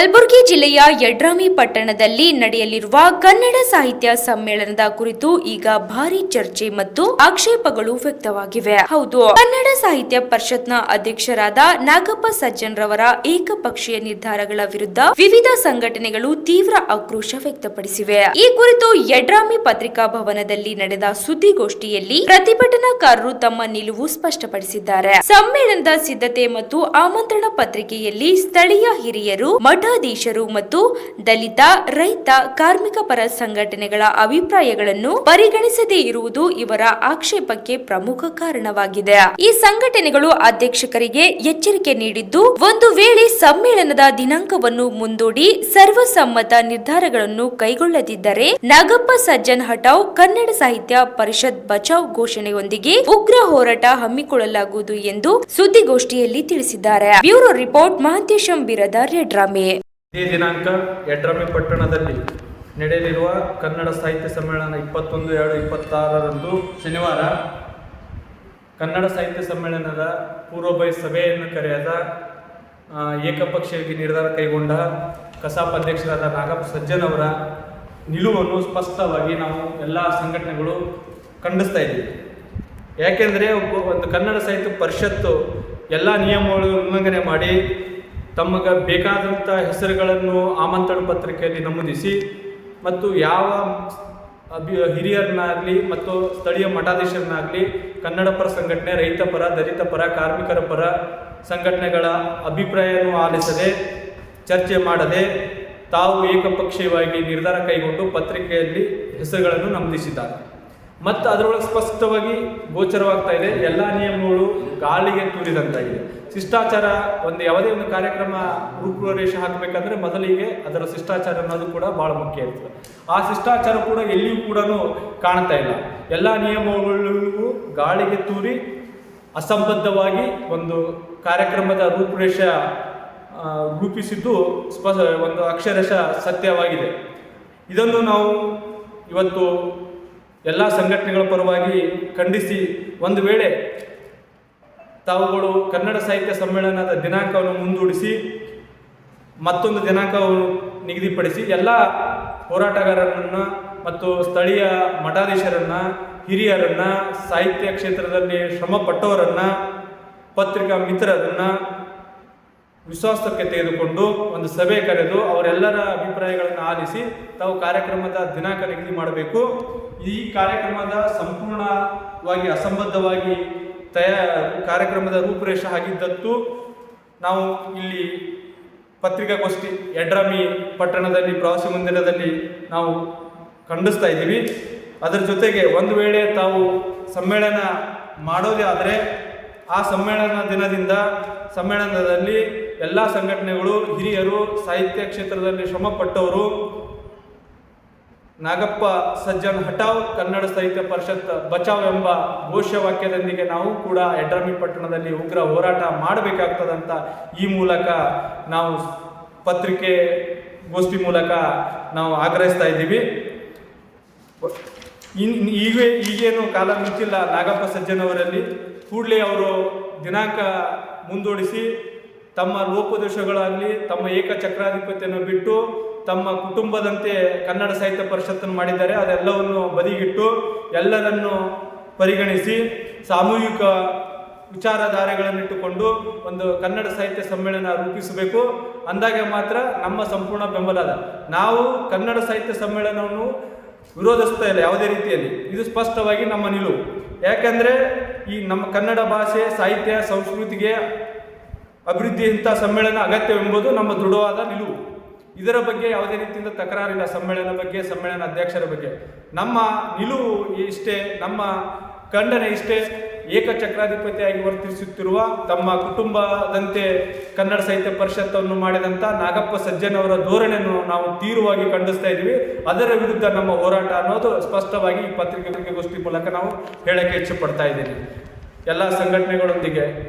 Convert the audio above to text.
ಕಲಬುರಗಿ ಜಿಲ್ಲೆಯ ಯಡ್ರಾಮಿ ಪಟ್ಟಣದಲ್ಲಿ ನಡೆಯಲಿರುವ ಕನ್ನಡ ಸಾಹಿತ್ಯ ಸಮ್ಮೇಳನದ ಕುರಿತು ಈಗ ಭಾರಿ ಚರ್ಚೆ ಮತ್ತು ಆಕ್ಷೇಪಗಳು ವ್ಯಕ್ತವಾಗಿವೆ. ಹೌದು, ಕನ್ನಡ ಸಾಹಿತ್ಯ ಪರಿಷತ್ನ ಅಧ್ಯಕ್ಷರಾದ ನಾಗಪ್ಪ ಸಜ್ಜನರವರ ಏಕಪಕ್ಷೀಯ ನಿರ್ಧಾರಗಳ ವಿರುದ್ಧ ವಿವಿಧ ಸಂಘಟನೆಗಳು ತೀವ್ರ ಆಕ್ರೋಶ ವ್ಯಕ್ತಪಡಿಸಿವೆ. ಈ ಕುರಿತು ಯಡ್ರಾಮಿ ಪತ್ರಿಕಾ ಭವನದಲ್ಲಿ ನಡೆದ ಸುದ್ದಿಗೋಷ್ಠಿಯಲ್ಲಿ ಪ್ರತಿಭಟನಾಕಾರರು ತಮ್ಮ ನಿಲುವು ಸ್ಪಷ್ಟಪಡಿಸಿದ್ದಾರೆ. ಸಮ್ಮೇಳನದ ಸಿದ್ಧತೆ ಮತ್ತು ಆಮಂತ್ರಣ ಪತ್ರಿಕೆಯಲ್ಲಿ ಸ್ಥಳೀಯ ಹಿರಿಯರು, ಮಠಾಧೀಶರು ಮತ್ತು ದಲಿತ, ರೈತ, ಕಾರ್ಮಿಕ ಪರ ಸಂಘಟನೆಗಳ ಅಭಿಪ್ರಾಯಗಳನ್ನು ಪರಿಗಣಿಸದೇ ಇರುವುದು ಇವರ ಆಕ್ಷೇಪಕ್ಕೆ ಪ್ರಮುಖ ಕಾರಣವಾಗಿದೆ. ಈ ಸಂಘಟನೆಗಳು ಅಧ್ಯಕ್ಷರಿಗೆ ಎಚ್ಚರಿಕೆ ನೀಡಿದ್ದು, ಒಂದು ವೇಳೆ ಸಮ್ಮೇಳನದ ದಿನಾಂಕವನ್ನು ಮುಂದೂಡಿ ಸರ್ವಸಮ್ಮತ ನಿರ್ಧಾರಗಳನ್ನು ಕೈಗೊಳ್ಳದಿದ್ದರೆ ನಾಗಪ್ಪ ಸಜ್ಜನ್ ಹಟಾವ್ ಕನ್ನಡ ಸಾಹಿತ್ಯ ಪರಿಷತ್ ಬಚಾವ್ ಘೋಷಣೆಯೊಂದಿಗೆ ಉಗ್ರ ಹೋರಾಟ ಹಮ್ಮಿಕೊಳ್ಳಲಾಗುವುದು ಎಂದು ಸುದ್ದಿಗೋಷ್ಠಿಯಲ್ಲಿ ತಿಳಿಸಿದ್ದಾರೆ. Bureau report Mahantesham Biradar, Yadrami. ಇದೇ ದಿನಾಂಕ ಯಡ್ರಾಮಿ ಪಟ್ಟಣದಲ್ಲಿ ನಡೆಯಲಿರುವ ಕನ್ನಡ ಸಾಹಿತ್ಯ ಸಮ್ಮೇಳನ 21/2/26ರಂದು ಶನಿವಾರ ಕನ್ನಡ ಸಾಹಿತ್ಯ ಸಮ್ಮೇಳನದ ಪೂರ್ವಭಾವಿ ಸಭೆಯನ್ನು ಕರೆಯದ ಏಕಪಕ್ಷೀಯ ನಿರ್ಧಾರ ಕೈಗೊಂಡ ಕಸಾಪ ಅಧ್ಯಕ್ಷರಾದ ನಾಗಪ್ಪ ಸಜ್ಜನ್ ಅವರ ನಿಲುವನ್ನು ಸ್ಪಷ್ಟವಾಗಿ ನಾವು ಎಲ್ಲ ಸಂಘಟನೆಗಳು ಖಂಡಿಸ್ತಾ ಇದ್ದೀವಿ. ಯಾಕೆಂದರೆ ಒಂದು ಕನ್ನಡ ಸಾಹಿತ್ಯ ಪರಿಷತ್ತು ಎಲ್ಲ ನಿಯಮಗಳು ಉಲ್ಲಂಘನೆ ಮಾಡಿ ತಮಗೆ ಬೇಕಾದಂಥ ಹೆಸರುಗಳನ್ನು ಆಮಂತ್ರಣ ಪತ್ರಿಕೆಯಲ್ಲಿ ನಮೂದಿಸಿ ಮತ್ತು ಯಾವ ಹಿರಿಯರನ್ನಾಗಲಿ ಮತ್ತು ಸ್ಥಳೀಯ ಮಠಾಧೀಶರನ್ನಾಗಲಿ ಕನ್ನಡ ಪರ ಸಂಘಟನೆ, ರೈತ ಪರ, ದಲಿತ ಪರ, ಕಾರ್ಮಿಕರ ಪರ ಸಂಘಟನೆಗಳ ಅಭಿಪ್ರಾಯವನ್ನು ಆಲಿಸದೆ, ಚರ್ಚೆ ಮಾಡದೆ ತಾವು ಏಕಪಕ್ಷೀಯವಾಗಿ ನಿರ್ಧಾರ ಕೈಗೊಂಡು ಪತ್ರಿಕೆಯಲ್ಲಿ ಹೆಸರುಗಳನ್ನು ನಮೂದಿಸಿದ್ದಾರೆ. ಮತ್ತು ಅದರೊಳಗೆ ಸ್ಪಷ್ಟವಾಗಿ ಗೋಚರವಾಗ್ತಾ ಇದೆ, ಎಲ್ಲ ನಿಯಮಗಳು ಗಾಳಿಗೆ ತೂರಿದಂತಾಗಿದೆ. ಶಿಷ್ಟಾಚಾರ ಯಾವುದೇ ಒಂದು ಕಾರ್ಯಕ್ರಮ ರೂಪುರೇಷೆ ಹಾಕಬೇಕಂದ್ರೆ ಮೊದಲಿಗೆ ಅದರ ಶಿಷ್ಟಾಚಾರ ಅನ್ನೋದು ಕೂಡ ಭಾಳ ಮುಖ್ಯ ಇರ್ತದೆ. ಆ ಶಿಷ್ಟಾಚಾರ ಕೂಡ ಎಲ್ಲಿಯೂ ಕೂಡ ಕಾಣ್ತಾ ಇಲ್ಲ. ಎಲ್ಲ ನಿಯಮಗಳಿಗೂ ಗಾಳಿಗೆ ತೂರಿ ಅಸಂಬದ್ಧವಾಗಿ ಒಂದು ಕಾರ್ಯಕ್ರಮದ ರೂಪುರೇಷೆ ರೂಪಿಸಿದ್ದು ಒಂದು ಅಕ್ಷರಶಃ ಸತ್ಯವಾಗಿದೆ. ಇದನ್ನು ನಾವು ಇವತ್ತು ಎಲ್ಲ ಸಂಘಟನೆಗಳ ಪರವಾಗಿ ಖಂಡಿಸಿ, ಒಂದು ವೇಳೆ ತಾವುಗಳು ಕನ್ನಡ ಸಾಹಿತ್ಯ ಸಮ್ಮೇಳನದ ದಿನಾಂಕವನ್ನು ಮುಂದೂಡಿಸಿ ಮತ್ತೊಂದು ದಿನಾಂಕವನ್ನು ನಿಗದಿಪಡಿಸಿ ಎಲ್ಲ ಹೋರಾಟಗಾರರನ್ನು ಮತ್ತು ಸ್ಥಳೀಯ ಮಠಾಧೀಶರನ್ನು, ಹಿರಿಯರನ್ನು, ಸಾಹಿತ್ಯ ಕ್ಷೇತ್ರದಲ್ಲಿ ಶ್ರಮಪಟ್ಟವರನ್ನು, ಪತ್ರಿಕಾ ಮಿತ್ರರನ್ನು ವಿಶ್ವಾಸಕ್ಕೆ ತೆಗೆದುಕೊಂಡು ಒಂದು ಸಭೆ ಕರೆದು ಅವರೆಲ್ಲರ ಅಭಿಪ್ರಾಯಗಳನ್ನು ಆಲಿಸಿ ತಾವು ಕಾರ್ಯಕ್ರಮದ ದಿನಾಂಕ ನಿಗದಿ ಮಾಡಬೇಕು. ಈ ಕಾರ್ಯಕ್ರಮದ ಸಂಪೂರ್ಣವಾಗಿ ಅಸಂಬದ್ಧವಾಗಿ ಕಾರ್ಯಕ್ರಮದ ರೂಪುರೇಷೆ ಆಗಿದ್ದದ್ದು ನಾವು ಇಲ್ಲಿ ಪತ್ರಿಕಾಗೋಷ್ಠಿ ಯಡ್ರಾಮಿ ಪಟ್ಟಣದಲ್ಲಿ ಪ್ರವಾಸಿ ಮಂದಿರದಲ್ಲಿ ನಾವು ಖಂಡಿಸ್ತಾ ಇದ್ದೀವಿ. ಅದರ ಜೊತೆಗೆ ಒಂದು ವೇಳೆ ತಾವು ಸಮ್ಮೇಳನ ಮಾಡೋದೇ ಆದರೆ ಆ ಸಮ್ಮೇಳನದಲ್ಲಿ ಎಲ್ಲ ಸಂಘಟನೆಗಳು, ಹಿರಿಯರು, ಸಾಹಿತ್ಯ ಕ್ಷೇತ್ರದಲ್ಲಿ ಶ್ರಮಪಟ್ಟವರು, ನಾಗಪ್ಪ ಸಜ್ಜನ್ ಹಟಾವ್ ಕನ್ನಡ ಸಾಹಿತ್ಯ ಪರಿಷತ್ ಬಚಾವ್ ಎಂಬ ಘೋಷವಾಕ್ಯದೊಂದಿಗೆ ನಾವು ಕೂಡ ಯಡ್ರಾಮಿ ಪಟ್ಟಣದಲ್ಲಿ ಉಗ್ರ ಹೋರಾಟ ಮಾಡಬೇಕಾಗ್ತದಂತ ಈ ಮೂಲಕ ನಾವು ಪತ್ರಿಕೆಗೋಷ್ಠಿ ಮೂಲಕ ನಾವು ಆಗ್ರಹಿಸ್ತಾ ಇದ್ದೀವಿ. ಈಗೇನು ಕಾಲ ಮಿಂಚಿಲ್ಲ ನಾಗಪ್ಪ ಸಜ್ಜನ್ ಅವರಲ್ಲಿ. ಕೂಡಲೇ ಅವರು ದಿನಾಂಕ ಮುಂದೂಡಿಸಿ ತಮ್ಮ ಲೋಪದೋಷಗಳಾಗಲಿ, ತಮ್ಮ ಏಕಚಕ್ರಾಧಿಪತ್ಯವನ್ನು ಬಿಟ್ಟು ತಮ್ಮ ಕುಟುಂಬದಂತೆ ಕನ್ನಡ ಸಾಹಿತ್ಯ ಪರಿಷತ್ತನ್ನು ಮಾಡಿದ್ದಾರೆ. ಅದೆಲ್ಲವನ್ನು ಬದಿಗಿಟ್ಟು ಎಲ್ಲರನ್ನು ಪರಿಗಣಿಸಿ ಸಾಮೂಹಿಕ ವಿಚಾರಧಾರೆಗಳನ್ನಿಟ್ಟುಕೊಂಡು ಒಂದು ಕನ್ನಡ ಸಾಹಿತ್ಯ ಸಮ್ಮೇಳನ ರೂಪಿಸಬೇಕು. ಅಂದಾಗ ಮಾತ್ರ ನಮ್ಮ ಸಂಪೂರ್ಣ ಬೆಂಬಲ ಅದ. ನಾವು ಕನ್ನಡ ಸಾಹಿತ್ಯ ಸಮ್ಮೇಳನವನ್ನು ವಿರೋಧಿಸ್ತಾ ಇಲ್ಲ ಯಾವುದೇ ರೀತಿಯಲ್ಲಿ. ಇದು ಸ್ಪಷ್ಟವಾಗಿ ನಮ್ಮ ನಿಲುವು. ಯಾಕೆಂದರೆ ಈ ನಮ್ಮ ಕನ್ನಡ ಭಾಷೆ, ಸಾಹಿತ್ಯ, ಸಂಸ್ಕೃತಿಗೆ ಅಭಿವೃದ್ಧಿ ಇಂಥ ಸಮ್ಮೇಳನ ಅಗತ್ಯವೆಂಬುದು ನಮ್ಮ ದೃಢವಾದ ನಿಲುವು. ಇದರ ಬಗ್ಗೆ ಯಾವುದೇ ರೀತಿಯಿಂದ ತಕರಾರಿಲ್ಲ. ಸಮ್ಮೇಳನ ಬಗ್ಗೆ, ಸಮ್ಮೇಳನ ಅಧ್ಯಕ್ಷರ ಬಗ್ಗೆ ನಮ್ಮ ನಿಲುವು ಇಷ್ಟೇ, ನಮ್ಮ ಖಂಡನೆ ಇಷ್ಟೇ. ಏಕಚಕ್ರಾಧಿಪತಿಯಾಗಿ ವರ್ತಿಸುತ್ತಿರುವ ತಮ್ಮ ಕುಟುಂಬದಂತೆ ಕನ್ನಡ ಸಾಹಿತ್ಯ ಪರಿಷತ್ತನ್ನು ಮಾಡಿದಂಥ ನಾಗಪ್ಪ ಸಜ್ಜನ್ ಅವರ ಧೋರಣೆಯನ್ನು ನಾವು ತೀವ್ರವಾಗಿ ಖಂಡಿಸ್ತಾ ಇದ್ದೀವಿ. ಅದರ ವಿರುದ್ಧ ನಮ್ಮ ಹೋರಾಟ ಅನ್ನೋದು ಸ್ಪಷ್ಟವಾಗಿ ಈ ಪತ್ರಿಕಾಗೋಷ್ಠಿ ಮೂಲಕ ನಾವು ಹೇಳಕ್ಕೆ ಇಚ್ಛೆ ಪಡ್ತಾ ಇದ್ದೀವಿ ಎಲ್ಲ ಸಂಘಟನೆಗಳೊಂದಿಗೆ.